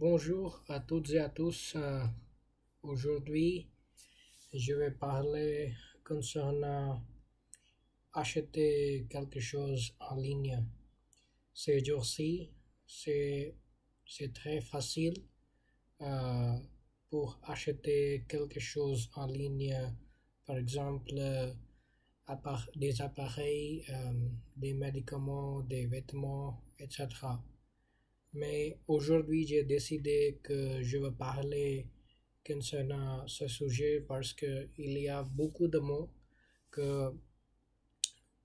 Bonjour à toutes et à tous. Aujourd'hui, je vais parler concernant acheter quelque chose en ligne. Ces jours-ci, c'est c'est très facile euh, pour acheter quelque chose en ligne, par exemple des appareils, des médicaments, des vêtements, etc. Mais aujourd'hui, j'ai décidé que je veux parler concernant ce sujet parce que il y a beaucoup de mots que,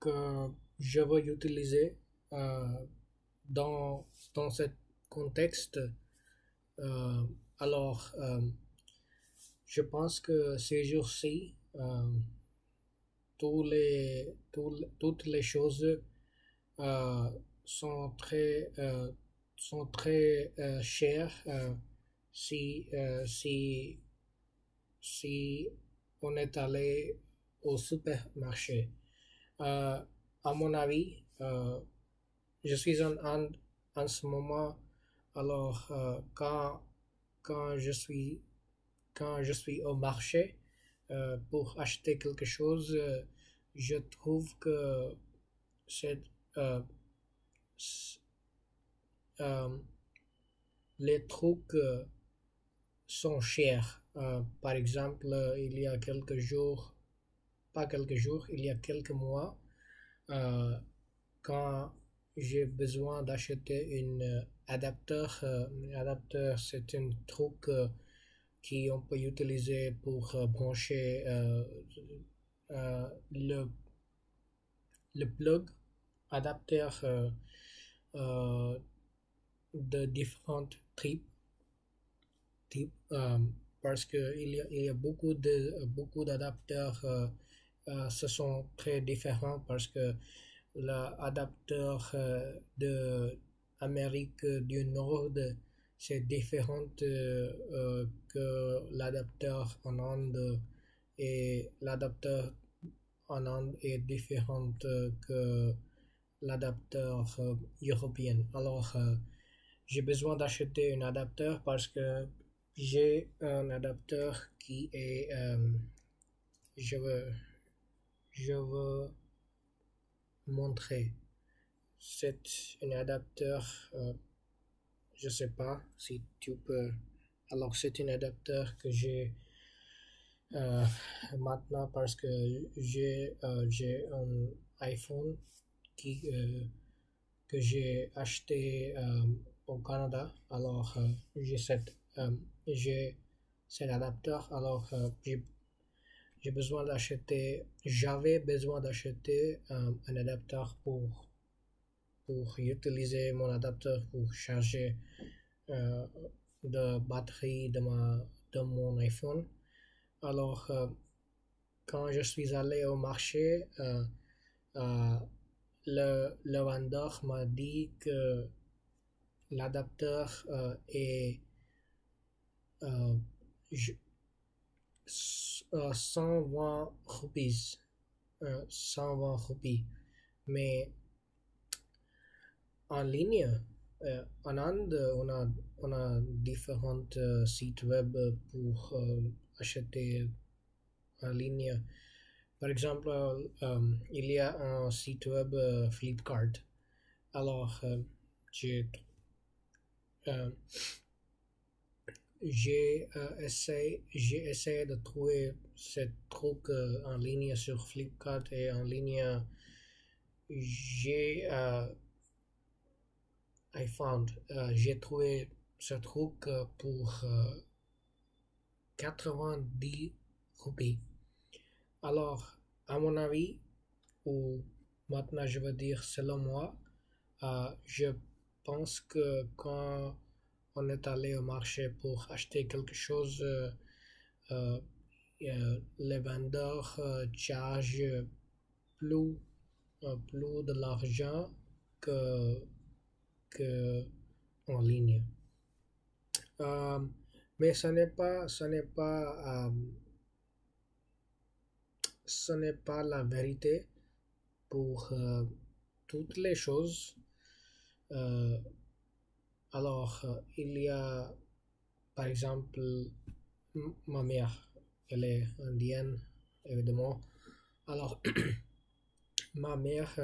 que je veux utiliser euh, dans, dans ce contexte. Euh, alors, je pense que ces jours-ci, toutes les choses euh, sont très chères si si on est allé au supermarché. Euh, à mon avis, je suis en ce moment, alors quand je suis quand je suis au marché pour acheter quelque chose, je trouve que c'est euh, s- euh, les trucs sont chers. Par exemple, il y a quelques jours, pas quelques jours, il y a quelques mois, euh, quand j'ai besoin d'acheter un adapteur, c'est un truc qu'on peut utiliser pour brancher le plug adapteur euh, de différents types parce que il y a beaucoup d'adapteurs ce sont très différents parce que l'adapteur de Amérique du Nord c'est différent que l'adapteur en Inde et l'adapteur en Inde est différent que l'adapteur européen. Alors, j'ai besoin d'acheter un adapteur parce que j'ai un adapteur qui est, je veux, je veux montrer. C'est un adapteur, je sais pas si tu peux. Alors, c'est un adapteur que j'ai euh, maintenant parce que j'ai un iPhone qui, que j'ai acheté au Canada. Alors, euh, j'ai cet adapteur. Alors, j'avais besoin d'acheter un adapteur pour utiliser mon adapteur pour charger euh, de batterie de mon iPhone. Alors, quand je suis allé au marché, euh, le vendeur m'a dit que l'adapteur est euh, je- 120 roupies. 120 roupies. Mais en ligne, en Inde, on a différents sites web pour acheter en ligne. Par exemple, il y a un site web Flipkart. Alors, j'ai euh, j'ai essayé de trouver ce truc en ligne sur Flipkart et en ligne j'ai j'ai trouvé ce truc pour 90 roupies. Alors, à mon avis, ou maintenant je veux dire selon moi, je pense que quand on est allé au marché pour acheter quelque chose, euh, les vendeurs chargent plus, plus de l'argent que, que en ligne. Euh, mais ce n'est pas la vérité pour toutes les choses. Euh, alors, il y a par exemple, ma mère, elle est indienne, évidemment. Alors, ma mère,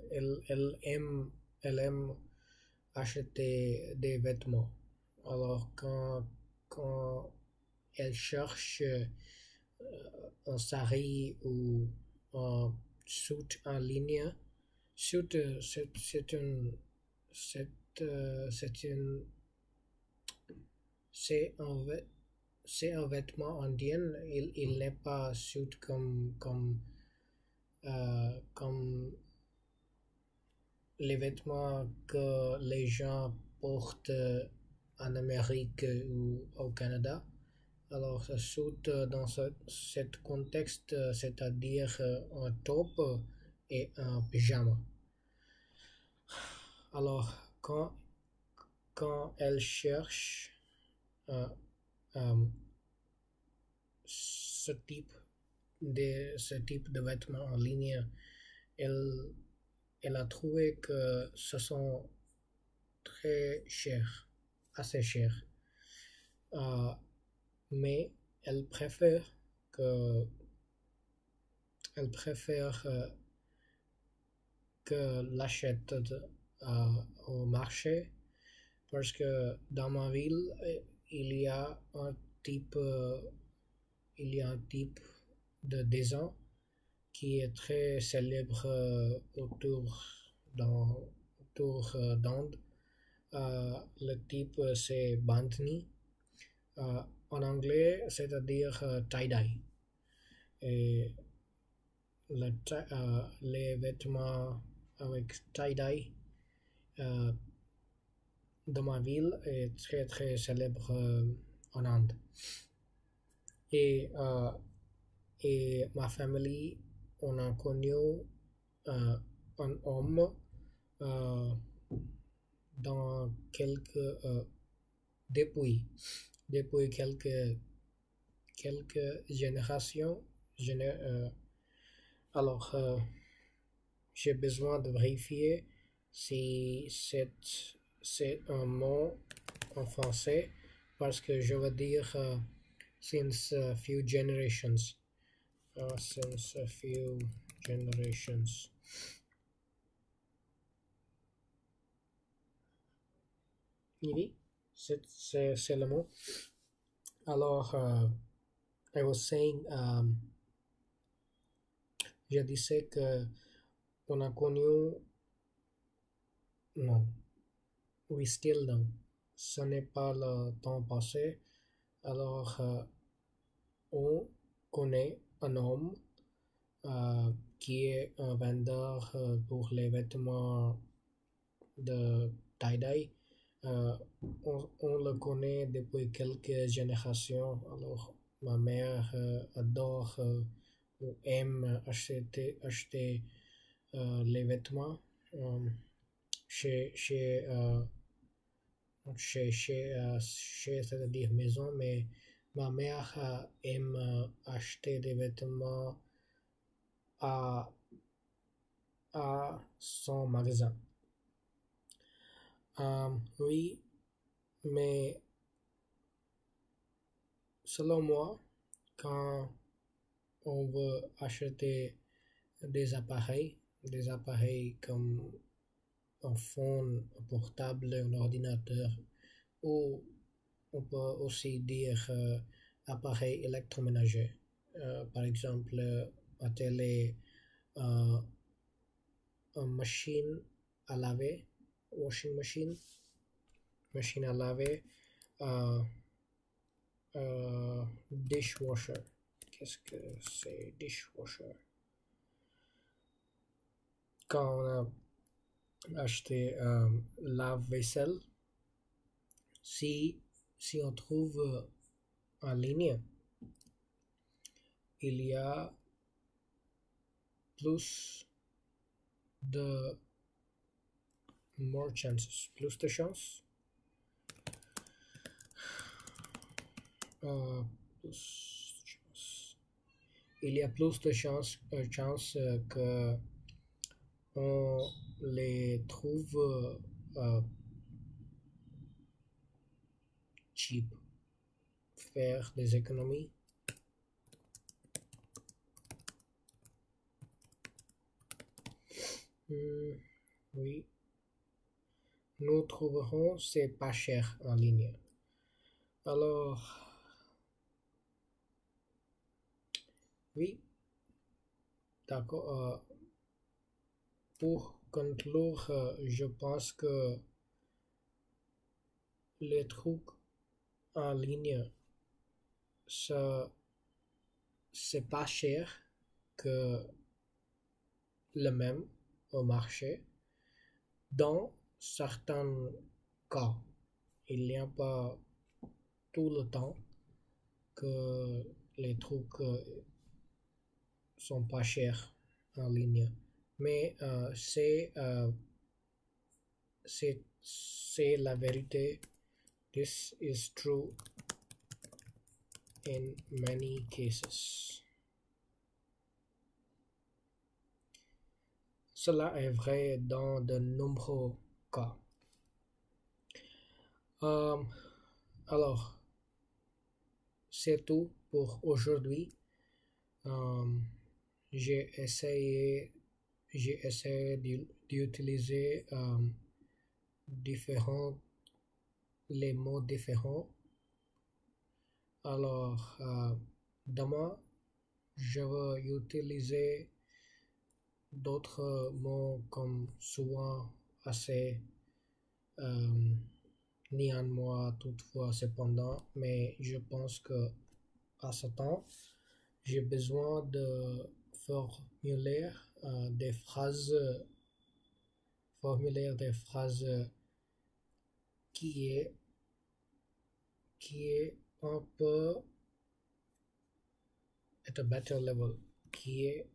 elle aime acheter des vêtements. Alors, quand elle cherche un sari ou un suit en ligne, suit, c'est, c'est une, c'est un, c'est un vêtement indien. Il n'est pas suit comme les vêtements que les gens portent en Amérique ou au Canada. Alors, ça saute dans cet contexte, c'est-à-dire un top et un pyjama. Alors, quand elle cherche euh, euh, ce type de vêtements en ligne, elle, elle a trouvé que ce sont très chers, assez chers. Euh, mais elle préfère que elle préfère que l'achète au marché parce que dans ma ville il y a un type il y a un type de design qui est très célèbre d'Inde. Le type c'est Bandhani en anglais, c'est-à-dire tie-dye. Et les vêtements avec tie-dye euh, de ma ville est très très célèbre en Inde. Et, euh, et ma famille, on a connu un homme euh, dans depuis, depuis quelques générations. Alors, j'ai besoin de vérifier si c'est un mot en français parce que je veux dire since a few generations. Since a few generations. Oui, c'est le mot. Alors, I was saying, je disais que on a connu, non, we still know. Ce n'est pas le temps passé. Alors, on connaît un homme qui est un vendeur pour les vêtements de tie-dye. On le connaît depuis quelques générations. Alors, ma mère adore ou aime acheter les vêtements chez c'est-à-dire maison, mais ma mère aime acheter des vêtements à, à son magasin. Oui, mais selon moi, quand on veut acheter des appareils comme un phone, un portable, un ordinateur, ou on peut aussi dire appareil électroménager. Par exemple, la télé, euh, une machine à laver, washing machine à laver, euh, dishwasher. Qu'est-ce que c'est dishwasher? Quand on a acheté lave-vaisselle, si on trouve en ligne, il y a plus de plus de chances il y a plus de chances que on les trouve cheap, faire des économies. Oui, nous trouverons c'est pas cher en ligne. Alors, oui, d'accord. Pour conclure, je pense que les trucs en ligne, ça, c'est pas cher que le même au marché. Dans certains cas, il n'y a pas tout le temps que les trucs sont pas chers en ligne. Mais c'est la vérité. This is true in many cases. Cela est vrai dans de nombreux cas. Euh, alors, c'est tout pour aujourd'hui. Euh, j'ai essayé, j'ai essayé d'utiliser différents, les mots différents. Alors, demain, je vais utiliser d'autres mots comme souvent, assez, euh, néanmoins, toutefois, cependant, mais je pense que à ce temps, j'ai besoin de formuler des phrases, qui est, qui est un peu at a better level, qui est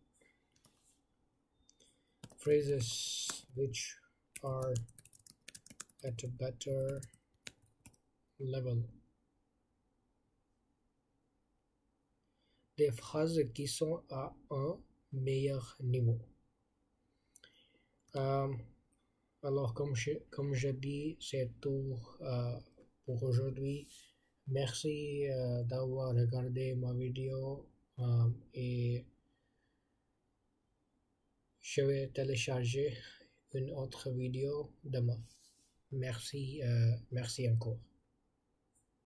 phrases which are at a better level. Des phrases qui sont à un meilleur niveau. Alors, comme je dis, c'est tout pour aujourd'hui. Merci d'avoir regardé ma vidéo et je vais télécharger une autre vidéo demain. Merci, merci encore.